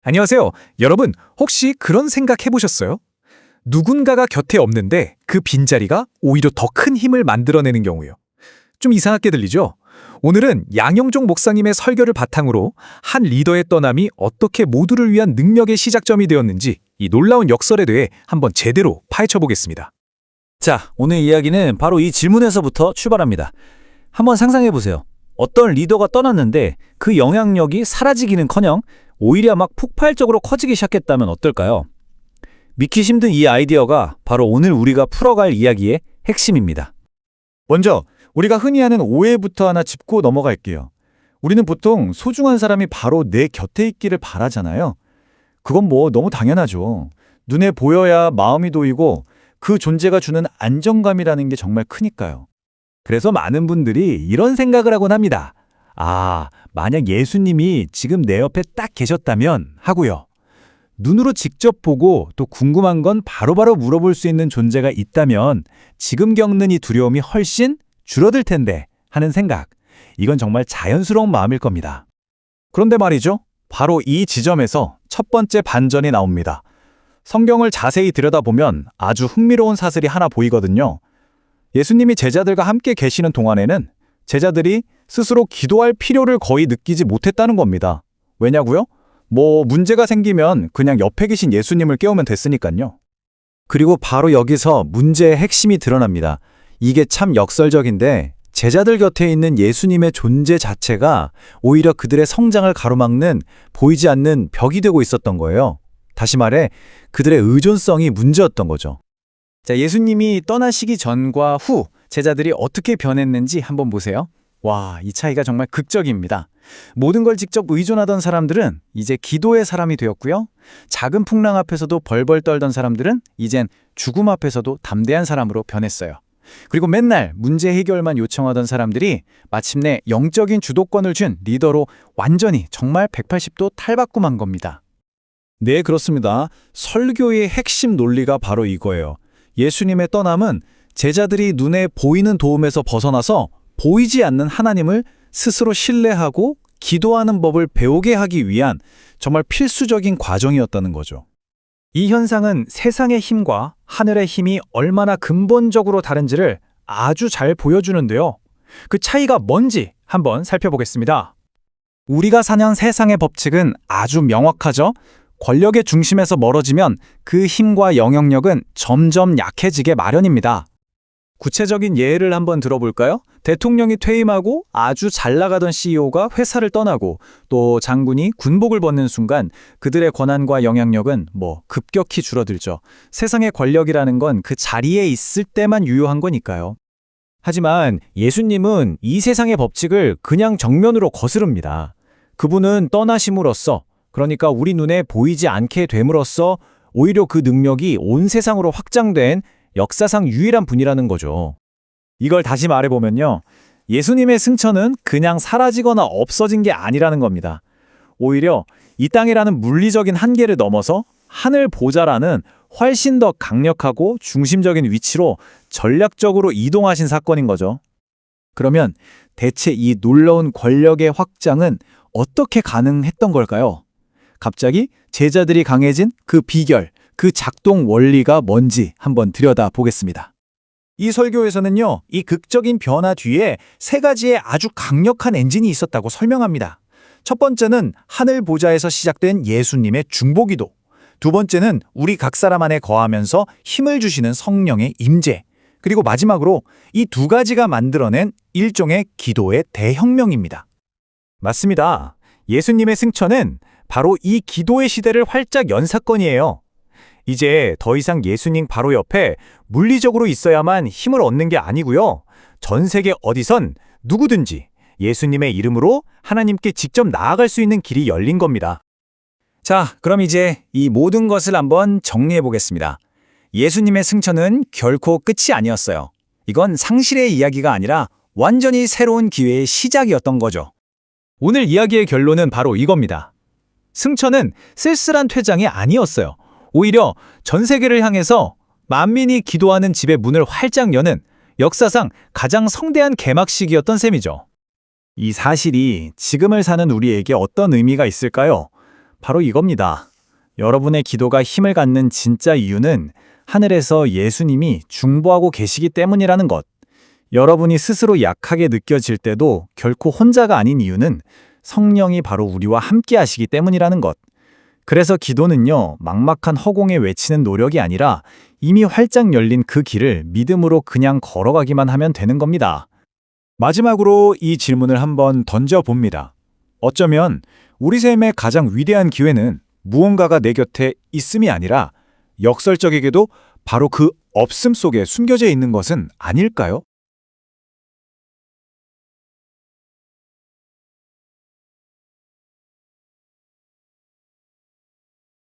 안녕하세요. 여러분, 혹시 그런 생각 해보셨어요? 누군가가 곁에 없는데 그 빈자리가 오히려 더 큰 힘을 만들어내는 경우요. 좀 이상하게 들리죠? 오늘은 양영종 목사님의 설교를 바탕으로 한 리더의 떠남이 어떻게 모두를 위한 능력의 시작점이 되었는지 이 놀라운 역설에 대해 한번 제대로 파헤쳐 보겠습니다. 자, 오늘 이야기는 바로 이 질문에서부터 출발합니다. 한번 상상해 보세요. 어떤 리더가 떠났는데 그 영향력이 사라지기는커녕 오히려 막 폭발적으로 커지기 시작했다면 어떨까요? 믿기 힘든 이 아이디어가 바로 오늘 우리가 풀어갈 이야기의 핵심입니다. 먼저 우리가 흔히 하는 오해부터 하나 짚고 넘어갈게요. 우리는 보통 소중한 사람이 바로 내 곁에 있기를 바라잖아요. 그건 뭐 너무 당연하죠. 눈에 보여야 마음이 놓이고 그 존재가 주는 안정감이라는 게 정말 크니까요. 그래서 많은 분들이 이런 생각을 하곤 합니다. 만약 예수님이 지금 내 옆에 딱 계셨다면 하고요. 눈으로 직접 보고 또 궁금한 건 바로바로 물어볼 수 있는 존재가 있다면 지금 겪는 이 두려움이 훨씬 줄어들 텐데 하는 생각. 이건 정말 자연스러운 마음일 겁니다. 그런데 말이죠. 바로 이 지점에서 첫 번째 반전이 나옵니다. 성경을 자세히 들여다보면 아주 흥미로운 사실이 하나 보이거든요. 예수님이 제자들과 함께 계시는 동안에는 제자들이 스스로 기도할 필요를 거의 느끼지 못했다는 겁니다. 왜냐고요? 문제가 생기면 그냥 옆에 계신 예수님을 깨우면 됐으니까요. 그리고 바로 여기서 문제의 핵심이 드러납니다. 이게 참 역설적인데 제자들 곁에 있는 예수님의 존재 자체가 오히려 그들의 성장을 가로막는 보이지 않는 벽이 되고 있었던 거예요. 다시 말해 그들의 의존성이 문제였던 거죠. 자, 예수님이 떠나시기 전과 후 제자들이 어떻게 변했는지 한번 보세요. 와, 이 차이가 정말 극적입니다. 모든 걸 직접 의존하던 사람들은 이제 기도의 사람이 되었고요. 작은 풍랑 앞에서도 벌벌 떨던 사람들은 이젠 죽음 앞에서도 담대한 사람으로 변했어요. 그리고 맨날 문제 해결만 요청하던 사람들이 마침내 영적인 주도권을 쥔 리더로 완전히 정말 180도 탈바꿈한 겁니다. 네, 그렇습니다. 설교의 핵심 논리가 바로 이거예요. 예수님의 떠남은 제자들이 눈에 보이는 도움에서 벗어나서 보이지 않는 하나님을 스스로 신뢰하고 기도하는 법을 배우게 하기 위한 정말 필수적인 과정이었다는 거죠. 이 현상은 세상의 힘과 하늘의 힘이 얼마나 근본적으로 다른지를 아주 잘 보여주는데요. 그 차이가 뭔지 한번 살펴보겠습니다. 우리가 사는 세상의 법칙은 아주 명확하죠? 권력의 중심에서 멀어지면 그 힘과 영향력은 점점 약해지게 마련입니다. 구체적인 예를 한번 들어볼까요? 대통령이 퇴임하고 아주 잘 나가던 CEO가 회사를 떠나고 또 장군이 군복을 벗는 순간 그들의 권한과 영향력은 급격히 줄어들죠. 세상의 권력이라는 건 그 자리에 있을 때만 유효한 거니까요. 하지만 예수님은 이 세상의 법칙을 그냥 정면으로 거스릅니다. 그분은 떠나심으로써, 그러니까 우리 눈에 보이지 않게 됨으로써 오히려 그 능력이 온 세상으로 확장된 역사상 유일한 분이라는 거죠. 이걸 다시 말해보면요. 예수님의 승천은 그냥 사라지거나 없어진 게 아니라는 겁니다. 오히려 이 땅이라는 물리적인 한계를 넘어서 하늘 보좌라는 훨씬 더 강력하고 중심적인 위치로 전략적으로 이동하신 사건인 거죠. 그러면 대체 이 놀라운 권력의 확장은 어떻게 가능했던 걸까요? 갑자기 제자들이 강해진 그 비결, 그 작동 원리가 뭔지 한번 들여다보겠습니다. 이 설교에서는요, 이 극적인 변화 뒤에 세 가지의 아주 강력한 엔진이 있었다고 설명합니다. 첫 번째는 하늘 보좌에서 시작된 예수님의 중보기도. 두 번째는 우리 각 사람 안에 거하면서 힘을 주시는 성령의 임재. 그리고 마지막으로 이 두 가지가 만들어낸 일종의 기도의 대혁명입니다. 맞습니다. 예수님의 승천은 바로 이 기도의 시대를 활짝 연 사건이에요. 이제 더 이상 예수님 바로 옆에 물리적으로 있어야만 힘을 얻는 게 아니고요. 전 세계 어디선 누구든지 예수님의 이름으로 하나님께 직접 나아갈 수 있는 길이 열린 겁니다. 자, 그럼 이제 이 모든 것을 한번 정리해 보겠습니다. 예수님의 승천은 결코 끝이 아니었어요. 이건 상실의 이야기가 아니라 완전히 새로운 기회의 시작이었던 거죠. 오늘 이야기의 결론은 바로 이겁니다. 승천은 쓸쓸한 퇴장이 아니었어요. 오히려 전 세계를 향해서 만민이 기도하는 집의 문을 활짝 여는 역사상 가장 성대한 개막식이었던 셈이죠. 이 사실이 지금을 사는 우리에게 어떤 의미가 있을까요? 바로 이겁니다. 여러분의 기도가 힘을 갖는 진짜 이유는 하늘에서 예수님이 중보하고 계시기 때문이라는 것. 여러분이 스스로 약하게 느껴질 때도 결코 혼자가 아닌 이유는 성령이 바로 우리와 함께 하시기 때문이라는 것. 그래서 기도는요, 막막한 허공에 외치는 노력이 아니라 이미 활짝 열린 그 길을 믿음으로 그냥 걸어가기만 하면 되는 겁니다. 마지막으로 이 질문을 한번 던져봅니다. 어쩌면 우리 삶의 가장 위대한 기회는 무언가가 내 곁에 있음이 아니라 역설적이게도 바로 그 없음 속에 숨겨져 있는 것은 아닐까요?